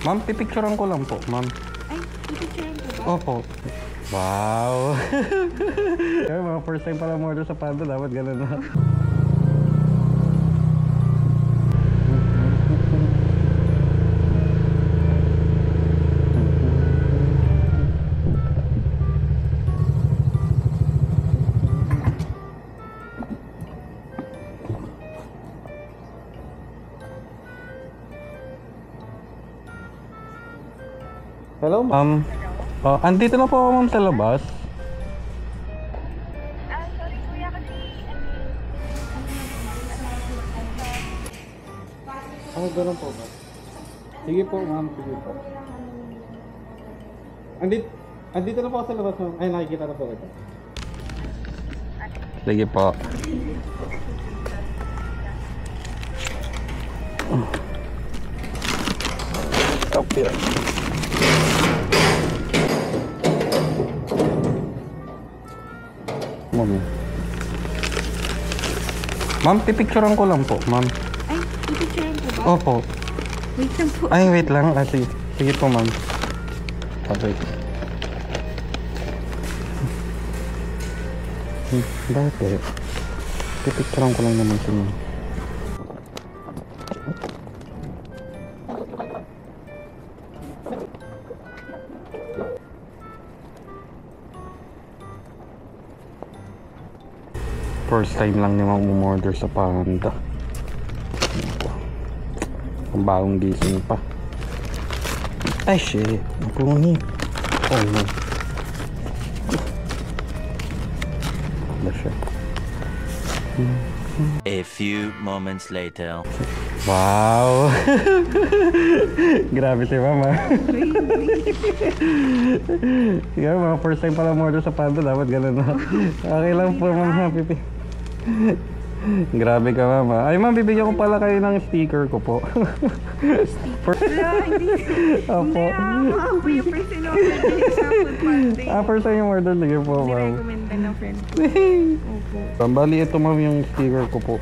Ma'am, pipicturean ko lang po, ma'am. Ay, pipicturean ko ba? Opo. Wow! Kaya mga first time pala mo order sa Panda, dapat ganun na. Hello, ma'am. Andito na po ako, ma'am, sa labas. Sorry kuya kasi Ganun po ba? Sige po, ma'am. Sige po. Andito na po ako sa labas, ma'am. Ay, nakikita na po kita. Sige po. Stop here. Ma'am, pipicturean ko lang po, ma'am. Ay, pipicturean ko ba? Opo. Wait lang po. Ay, wait lang. Sige. Sige po, ma'am. Okay. Bakit? Pipicturean ko lang naman siya, ma'am. First time lang niya mag-order sa Panda. Ang bagong gising pa. Ay shit, napunit. Oh no. Ano siya? A few moments later. Wow! Grabe si mama. Yan, mga first time pala mo-order sa Panda, dapat ganun na. Okay lang po, ma'am. Happy. Grabe ka, mama. Ay, ma'am, bibigyan ko pala kayo ng sticker ko po. Wala, hindi. Opo. Ako yung person order sa food Monday. First time yung order, sige po, ma'am. Nirecommenda ng friend ko. Opo. Bali, ito, ma'am, yung sticker ko po.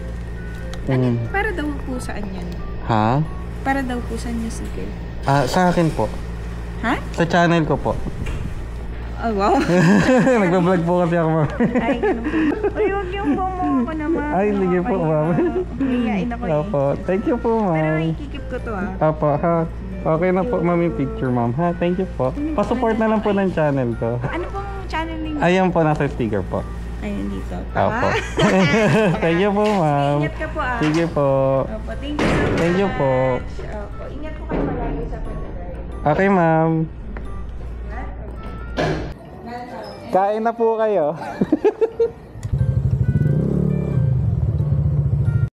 Para daw po saan yan? Ha? Para daw po saan yung sticker? Sa akin po. Ha? Sa channel ko po. Oh, wow. Nagbablog po kasi ako, ma'am. Ay, ganun po. Uy, huwag yung bumo ako naman. Ay, sige po, ma'am. Mayayain ako eh. Opo. Thank you po, Pero ma'am. ikikip ko to ah. Opo, ha. Okay na po, ma'am, yung picture, ma'am. Ha, thank you po. Pasupport na lang po ng channel ko. Ano pong channel ninyo? Ayan po, nasa sticker po. Ayun dito. Opo. Thank you po, ma'am. Ingat ka po ah. Sige po. Opo, thank you so much. Thank you po. Opo, ingat po kayo palagi sa pagdadrive. Okay, ma'am. Kain na po kayo.